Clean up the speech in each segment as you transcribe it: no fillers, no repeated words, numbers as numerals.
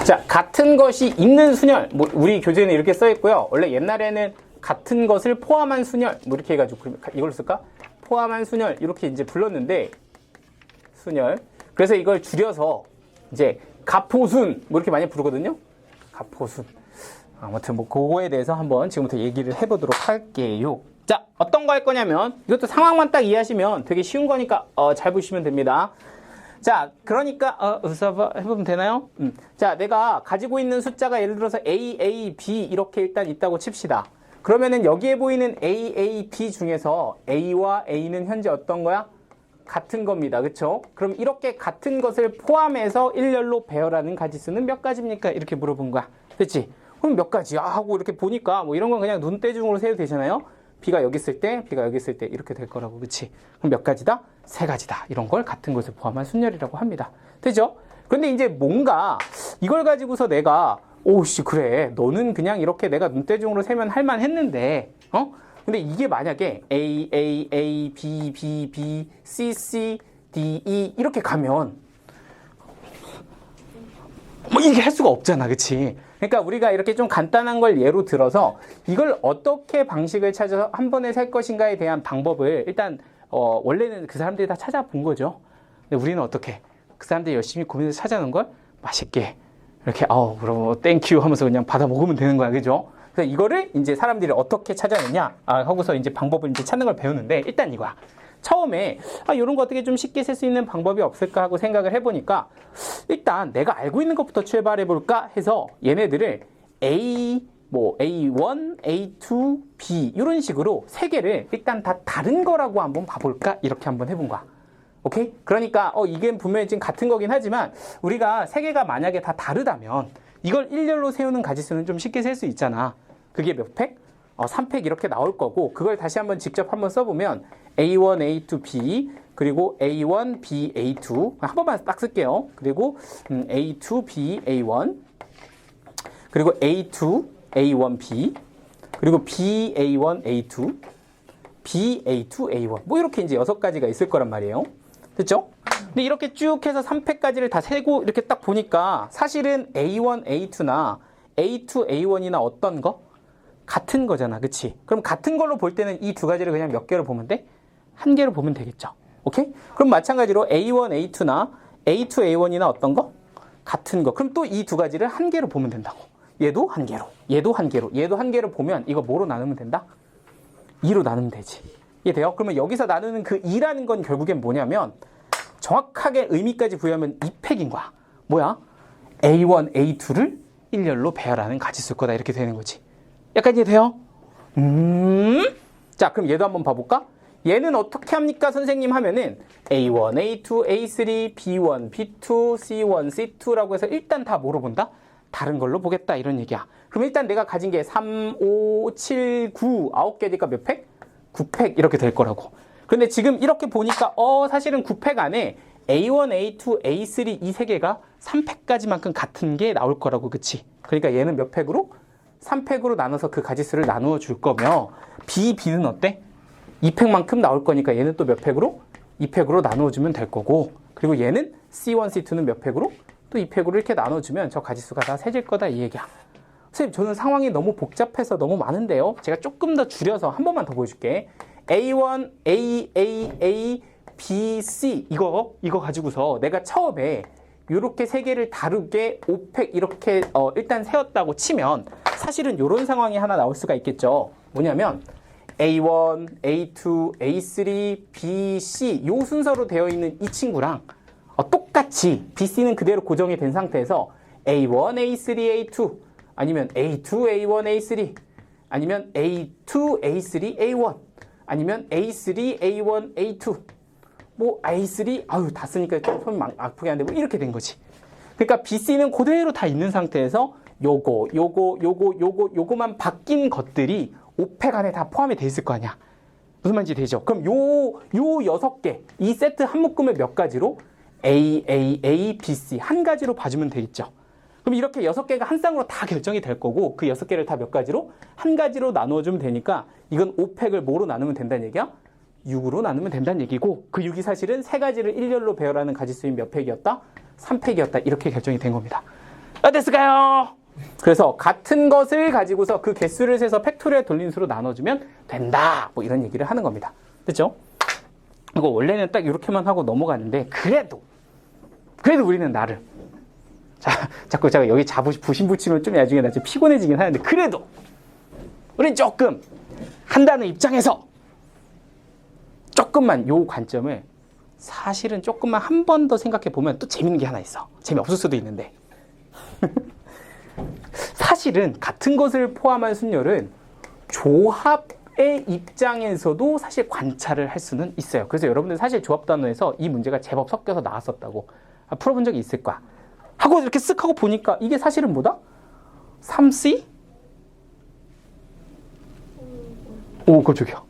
자, 같은 것이 있는 순열. 뭐 우리 교재는 이렇게 써 있고요. 원래 옛날에는 같은 것을 포함한 순열. 뭐 이렇게 해가지고 이걸 쓸까? 포함한 순열. 이렇게 이제 불렀는데 순열. 그래서 이걸 줄여서 이제 가포순 뭐 이렇게 많이 부르거든요. 가포순. 아무튼 뭐 그거에 대해서 한번 지금부터 얘기를 해보도록 할게요. 자, 어떤 거 할 거냐면 이것도 상황만 딱 이해하시면 되게 쉬운 거니까 잘 보시면 됩니다. 자, 그러니까 해보면 되나요? 자, 내가 가지고 있는 숫자가 예를 들어서 A, A, B 이렇게 일단 있다고 칩시다. 그러면은 여기에 보이는 A, A, B 중에서 A와 A는 현재 어떤 거야? 같은 겁니다. 그쵸? 그럼 이렇게 같은 것을 포함해서 일렬로 배열하는 가지수는 몇 가지입니까? 이렇게 물어본 거야. 그치? 그럼 몇 가지야? 하고 이렇게 보니까 뭐 이런 건 그냥 눈대중으로 세도 되잖아요? B가 여기 있을 때, B가 여기 있을 때 이렇게 될 거라고. 그치? 그럼 몇 가지다? 세 가지다. 이런 걸 같은 것을 포함한 순열이라고 합니다. 되죠? 근데 이제 뭔가 이걸 가지고서 내가 오씨 그래 너는 그냥 이렇게 내가 눈대중으로 세면 할만 했는데 근데 이게 만약에 A, A, A, B, B, B, C, C, D, E 이렇게 가면 뭐 이게 할 수가 없잖아. 그치? 그러니까 우리가 이렇게 좀 간단한 걸 예로 들어서 이걸 어떻게 방식을 찾아서 한 번에 셀 것인가에 대한 방법을 일단 원래는 그 사람들이 다 찾아본 거죠. 근데 우리는 어떻게 그 사람들이 열심히 고민해서 찾아놓은 걸 맛있게 이렇게 그럼 땡큐 하면서 그냥 받아 먹으면 되는 거야. 그죠? 그래서 이거를 이제 사람들이 어떻게 찾아내냐 하고서 이제 방법을 이제 찾는 걸 배우는데 일단 이거야. 처음에 이런 거 어떻게 좀 쉽게 셀 수 있는 방법이 없을까 하고 생각을 해보니까 일단 내가 알고 있는 것부터 출발해볼까 해서 얘네들을 A, 뭐 A1, A2, B 이런 식으로 세 개를 일단 다 다른 거라고 한번 봐볼까 이렇게 한번 해본 거야. 오케이? 그러니까 이게 분명히 지금 같은 거긴 하지만 우리가 세 개가 만약에 다 다르다면 이걸 일렬로 세우는 가지수는 좀 쉽게 셀 수 있잖아. 그게 몇 팩? 3팩 이렇게 나올 거고 그걸 다시 한번 직접 한번 써보면 A1, A2, B 그리고 A1, B, A2 한 번만 딱 쓸게요. 그리고 A2, B, A1 그리고 A2, A1, B 그리고 B, A1, A2 B, A2, A1 뭐 이렇게 이제 6가지가 있을 거란 말이에요. 됐죠? 근데 이렇게 쭉 해서 3팩까지를 다 세고 이렇게 딱 보니까 사실은 A1, A2나 A2, A1이나 어떤 거? 같은 거잖아. 그치? 그럼 같은 걸로 볼 때는 이 두 가지를 그냥 몇 개로 보면 돼? 한 개로 보면 되겠죠. 오케이? 그럼 마찬가지로 A1, A2나 A2, A1이나 어떤 거? 같은 거. 그럼 또 이 두 가지를 한 개로 보면 된다고. 얘도 한 개로, 얘도 한 개로, 얘도 한 개로 보면 이거 뭐로 나누면 된다? 2로 나누면 되지. 이해돼요? 그러면 여기서 나누는 그 2라는 건 결국엔 뭐냐면 정확하게 의미까지 부여하면 2팩인 거야. 뭐야? A1, A2를 일렬로 배열하는 가지수일 거다. 이렇게 되는 거지. 약간 이해돼요? 자, 그럼 얘도 한번 봐볼까? 얘는 어떻게 합니까, 선생님? 하면은 A1, A2, A3, B1, B2, C1, C2라고 해서 일단 다 뭐로 본다? 다른 걸로 보겠다. 이런 얘기야. 그럼 일단 내가 가진 게 3, 5, 7, 9, 9개니까 몇 팩? 9팩 이렇게 될 거라고. 근데 지금 이렇게 보니까 사실은 9팩 안에 A1, A2, A3 이 세 개가 3팩까지만큼 같은 게 나올 거라고. 그치? 그러니까 얘는 몇 팩으로? 3팩으로 나눠서 그 가지수를 나누어 줄 거며 B, B는 어때? 2팩만큼 나올 거니까 얘는 또 몇 팩으로? 2팩으로 나누어 주면 될 거고 그리고 얘는 C1, C2는 몇 팩으로? 또 2팩으로 이렇게 나눠주면 저 가지수가 다 세질 거다 이 얘기야. 선생님 저는 상황이 너무 복잡해서 너무 많은데요. 제가 조금 더 줄여서 한 번만 더 보여줄게. A1, A, A, A, B, C 이거 가지고서 내가 처음에 이렇게 세 개를 다르게 5팩 이렇게 일단 세웠다고 치면 사실은 이런 상황이 하나 나올 수가 있겠죠. 뭐냐면 A1, A2, A3, B, C 이 순서로 되어 있는 이 친구랑 똑같이 B, C는 그대로 고정이 된 상태에서 A1, A3, A2 아니면 A2, A1, A3 아니면 A2, A3, A1 아니면 A3, A1, A2 뭐 A3 다 쓰니까 좀 아프게 하는데 뭐 이렇게 된 거지. 그러니까 BC는 그대로 다 있는 상태에서 요거만 바뀐 것들이 5팩 안에 다 포함이 돼 있을 거 아니야. 무슨 말인지 되죠? 그럼 요 6개 이 세트 한 묶음을 몇 가지로 A, A, A, B, C 한 가지로 봐주면 되겠죠. 그럼 이렇게 6개가 한 쌍으로 다 결정이 될 거고 그 6개를 다 몇 가지로? 한 가지로 나누어주면 되니까 이건 5팩을 뭐로 나누면 된다는 얘기야? 6으로 나누면 된다는 얘기고 그 6이 사실은 세 가지를 일렬로 배열하는 가지수인 몇 팩이었다? 3팩이었다. 이렇게 결정이 된 겁니다. 됐을까요? 그래서 같은 것을 가지고서 그 개수를 세서 팩토리얼 돌린 수로 나눠주면 된다. 뭐 이런 얘기를 하는 겁니다. 됐죠? 이거 원래는 딱 이렇게만 하고 넘어가는데 그래도 우리는 나름 자꾸 제가 여기 부심 붙이면 좀 나중에 나 좀 피곤해지긴 하는데 그래도 우린 조금 한다는 입장에서 조금만 요 관점을 사실은 조금만 한 번 더 생각해 보면 또 재밌는 게 하나 있어. 재미없을 수도 있는데 사실은 같은 것을 포함한 순열은 조합의 입장에서도 사실 관찰을 할 수는 있어요. 그래서 여러분들 사실 조합 단원에서 이 문제가 제법 섞여서 나왔었다고 풀어본 적이 있을 거야. 하고 이렇게 쓱 하고 보니까 이게 사실은 뭐다? 3C? 오, 깜짝이야.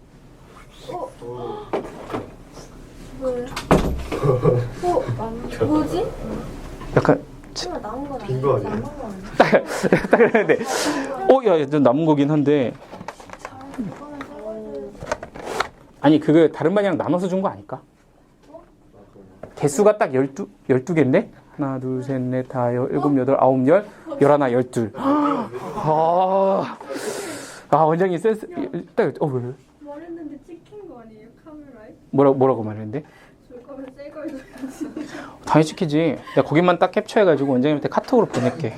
뭐지? 약간 남은 건 빈거 아니야? 남은 건 아니야. 딱 그랬는데 야, 좀 남은 거긴 한데 아니 그거 다른 반이랑 나눠서 준 거 아닐까? 개수가 딱 12개인데? 하나, 둘, 셋, 넷, 다, 일곱, 여덟, 아홉, 열, 열하나, 열둘. 원장님 센스, 왜? 말했는데 찍힌 거 아니에요? 카메라에? 뭐라고 말했는데? 줄 거면 새 걸 줘야지. 당연히 찍히지. 내가 거기만 딱 캡처해가지고 원장님한테 카톡으로 보낼게.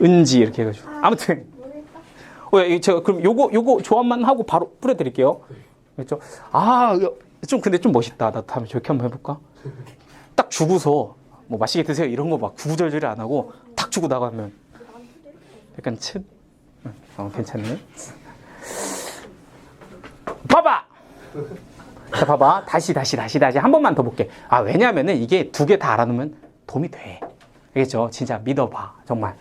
은지 이렇게 해가지고. 아무튼. 제가 그럼 요거 조합만 하고 바로 뿌려드릴게요. 그렇죠? 근데 좀 멋있다. 나 다음에 저렇게 한번 해볼까? 딱 주고서 뭐 맛있게 드세요 이런 거 막 구구절절 안 하고 탁 주고 나가면 약간 괜찮네. 봐봐. 자, 봐봐. 다시 한 번만 더 볼게. 왜냐면은 이게 두 개 다 알아놓으면 도움이 돼. 알겠죠? 진짜 믿어봐. 정말.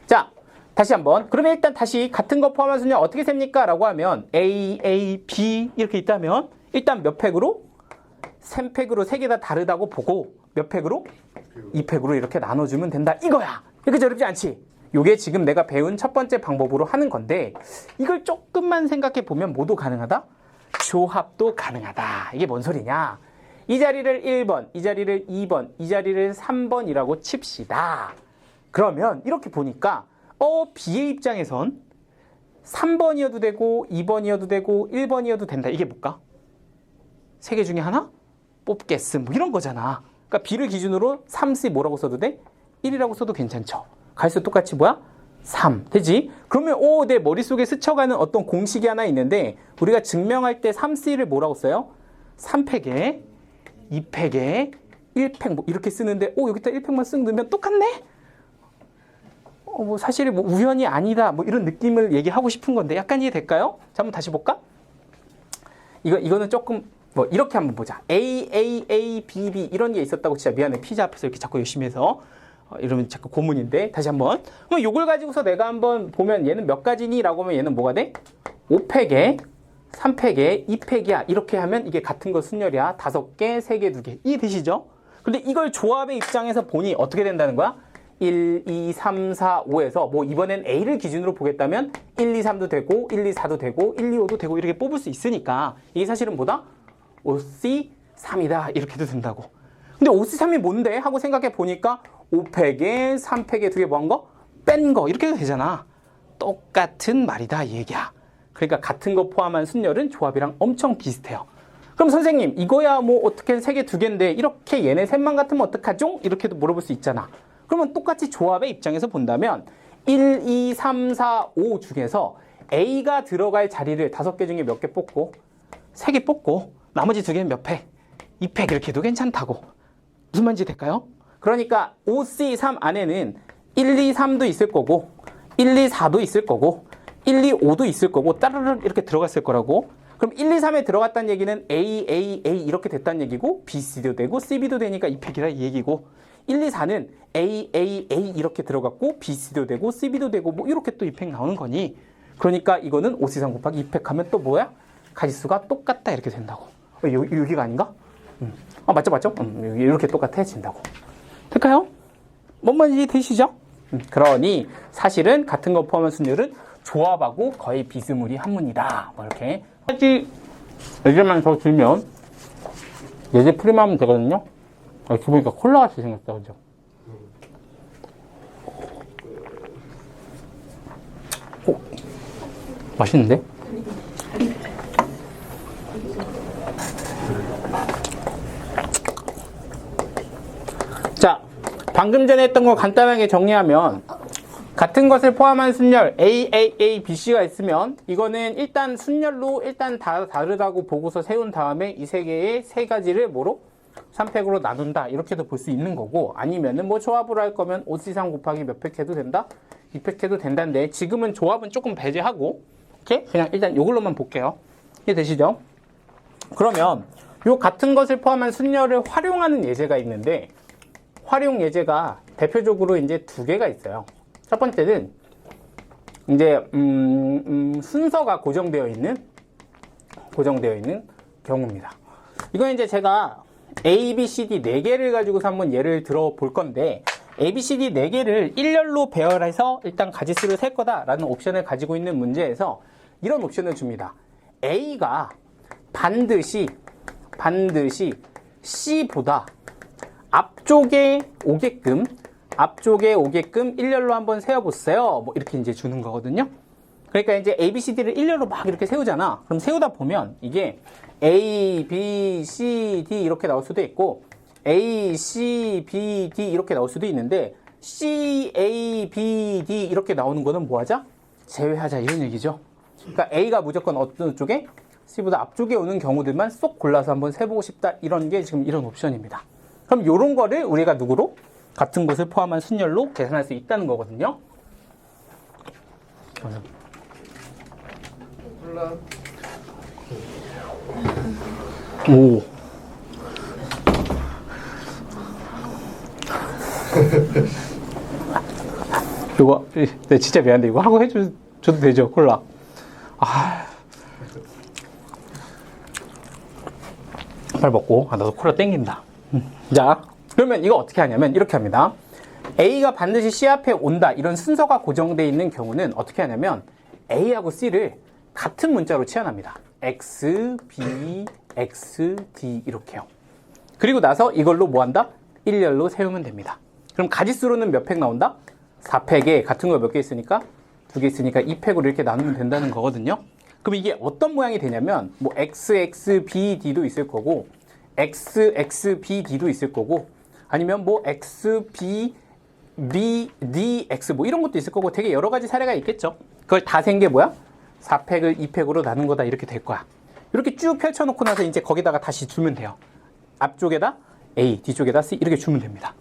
자, 다시 한번. 그러면 일단 다시 같은 거 포함한 순열 어떻게 셉니까? 라고 하면 A, B 이렇게 있다면 일단 몇 팩으로? 3팩으로 세 개 다 다르다고 보고 몇 팩으로? 2팩으로 이렇게 나눠주면 된다. 이거야. 이렇게 어렵지 않지? 요게 지금 내가 배운 첫 번째 방법으로 하는 건데 이걸 조금만 생각해 보면 뭐도 가능하다? 조합도 가능하다. 이게 뭔 소리냐? 이 자리를 1번, 이 자리를 2번, 이 자리를 3번이라고 칩시다. 그러면 이렇게 보니까 B의 입장에선 3번이어도 되고 2번이어도 되고 1번이어도 된다. 이게 뭘까? 세 개 중에 하나? 뽑겠음. 뭐 이런 거잖아. 그러니까 B를 기준으로 3C 뭐라고 써도 돼? 1이라고 써도 괜찮죠. 갈수 똑같이 뭐야? 3. 되지? 그러면 내 머릿속에 스쳐가는 어떤 공식이 하나 있는데 우리가 증명할 때 3C를 뭐라고 써요? 3팩에 2팩에 1팩 뭐 이렇게 쓰는데 여기다 1팩만 쓱 넣으면 똑같네? 사실 뭐 우연이 아니다. 뭐 이런 느낌을 얘기하고 싶은 건데 약간 이해될까요? 자, 한번 다시 볼까? 이거는 조금 이렇게 한번 보자. A, B, B 이런 게 있었다고 진짜 미안해. 피자 앞에서 이렇게 자꾸 열심히 해서 이러면 자꾸 고문인데 다시 한번. 그럼 요걸 가지고서 내가 한번 보면 얘는 몇 가지니? 라고 하면 얘는 뭐가 돼? 5팩에 3팩에 2팩이야. 이렇게 하면 이게 같은 거 순열이야. 5개, 3개, 2개. 이해되시죠? 근데 이걸 조합의 입장에서 보니 어떻게 된다는 거야? 1, 2, 3, 4, 5에서 이번엔 A를 기준으로 보겠다면 1, 2, 3도 되고 1, 2, 4도 되고 1, 2, 5도 되고 이렇게 뽑을 수 있으니까 이게 사실은 뭐다? 5C, 3이다. 이렇게 해도 된다고. 근데 5C, 3이 뭔데? 하고 생각해 보니까 5팩에 3팩에 2개 뭐한 거? 뺀 거. 이렇게 해도 되잖아. 똑같은 말이다 이 얘기야. 그러니까 같은 거 포함한 순열은 조합이랑 엄청 비슷해요. 그럼 선생님 이거야 어떻게 3개 2개인데 이렇게 얘네 셋만 같으면 어떡하죠? 이렇게도 물어볼 수 있잖아. 그러면 똑같이 조합의 입장에서 본다면 1, 2, 3, 4, 5 중에서 A가 들어갈 자리를 5개 중에 몇 개 뽑고 3개 뽑고 나머지 2개는 몇 팩? 2팩 이렇게 해도 괜찮다고. 무슨 말인지 될까요? 그러니까 5C3 안에는 1, 2, 3도 있을 거고 1, 2, 4도 있을 거고 1, 2, 5도 있을 거고 따르르 이렇게 들어갔을 거라고. 그럼 1, 2, 3에 들어갔다는 얘기는 A 이렇게 됐다는 얘기고 B, C도 되고 C, B도 되니까 2팩이라 이 얘기고 1, 2, 4는 A 이렇게 들어갔고 B, C도 되고 C, B도 되고 이렇게 또 2팩 나오는 거니. 그러니까 이거는 5C3 곱하기 2팩 하면 또 뭐야? 가지수가 똑같다 이렇게 된다고. 여기가 아닌가? 맞죠? 이렇게 똑같아진다고. 될까요? 뭔 말인지 되시죠? 그러니 사실은 같은 거 포함한 순열은 조합하고 거의 비스무리한문이다. 이렇게. 예제만 더 들면 예제 풀이만 하면 되거든요. 이렇게 보니까 콜라같이 생겼다, 그죠? 맛있는데? 자, 방금 전에 했던 거 간단하게 정리하면 같은 것을 포함한 순열 A, B, C가 있으면 이거는 일단 순열로 일단 다 다르다고 보고서 세운 다음에 이 세 개의 세 가지를 뭐로? 3팩으로 나눈다 이렇게도 볼 수 있는 거고, 아니면은 뭐 조합으로 할 거면 5C3 곱하기 몇 팩 해도 된다? 2팩 해도 된다는데 지금은 조합은 조금 배제하고 오케이? 그냥 일단 이걸로만 볼게요. 이해되시죠? 그러면 요 같은 것을 포함한 순열을 활용하는 예제가 있는데, 활용 예제가 대표적으로 이제 두 개가 있어요. 첫 번째는 이제 순서가 고정되어 있는 경우입니다. 이건 이제 제가 A, B, C, D 4개를 가지고서 한번 예를 들어 볼 건데, A, B, C, D 4개를 일렬로 배열해서 일단 가지수를 셀 거다라는 옵션을 가지고 있는 문제에서 이런 옵션을 줍니다. A가 반드시 C보다 앞쪽에 오게끔 일렬로 한번 세워보세요. 뭐 이렇게 이제 주는 거거든요. 그러니까 이제 A, B, C, D를 일렬로 막 이렇게 세우잖아. 그럼 세우다 보면 이게 A, B, C, D 이렇게 나올 수도 있고 A, C, B, D 이렇게 나올 수도 있는데 C, A, B, D 이렇게 나오는 거는 뭐 하자? 제외하자 이런 얘기죠. 그러니까 A가 무조건 어떤 쪽에? C보다 앞쪽에 오는 경우들만 쏙 골라서 한번 세보고 싶다. 이런 게 지금 이런 옵션입니다. 그럼 이런 거를 우리가 누구로? 같은 곳을 포함한 순열로 계산할 수 있다는 거거든요. 콜라. 오. 이거 네, 진짜 미안한데 이거 하고 해줘도 되죠? 콜라. 아. 빨리 먹고. 나도 콜라 땡긴다. 자, 그러면 이거 어떻게 하냐면 이렇게 합니다. A가 반드시 C 앞에 온다. 이런 순서가 고정되어 있는 경우는 어떻게 하냐면 A하고 C를 같은 문자로 치환합니다. X, B, X, D 이렇게요. 그리고 나서 이걸로 뭐 한다? 일렬로 세우면 됩니다. 그럼 가지수로는 몇 팩 나온다? 4팩에 같은 거 몇 개 있으니까? 2개 있으니까 2팩으로 이렇게 나누면 된다는 거거든요. 그럼 이게 어떤 모양이 되냐면 뭐 X, X, B, D도 있을 거고 X, X, B, D도 있을 거고 아니면 뭐 X, B, B, D, X 뭐 이런 것도 있을 거고 되게 여러 가지 사례가 있겠죠. 그걸 다 센 게 뭐야? 4팩을 2팩으로 나눈 거다 이렇게 될 거야. 이렇게 쭉 펼쳐놓고 나서 이제 거기다가 다시 주면 돼요. 앞쪽에다 A, 뒤쪽에다 C 이렇게 주면 됩니다.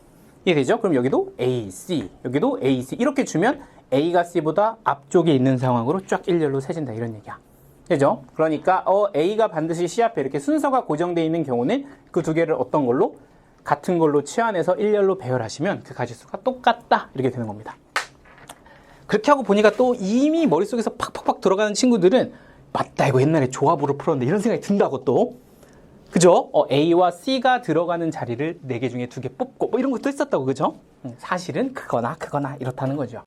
이해되죠? 그럼 여기도 A, C, 여기도 A, C 이렇게 주면 A가 C보다 앞쪽에 있는 상황으로 쫙 일렬로 세진다 이런 얘기야. 되죠? 그러니까 A가 반드시 C 앞에 이렇게 순서가 고정되어 있는 경우는 그 두 개를 어떤 걸로? 같은 걸로 치환해서 일렬로 배열하시면 그 가지수가 똑같다 이렇게 되는 겁니다. 그렇게 하고 보니까 또 이미 머릿속에서 팍팍팍 들어가는 친구들은 맞다 이거 옛날에 조합으로 풀었는데 이런 생각이 든다고 또. 그죠? A와 C가 들어가는 자리를 4개 중에 2개 뽑고 뭐 이런 것도 있었다고 그죠? 사실은 그거나 이렇다는 거죠.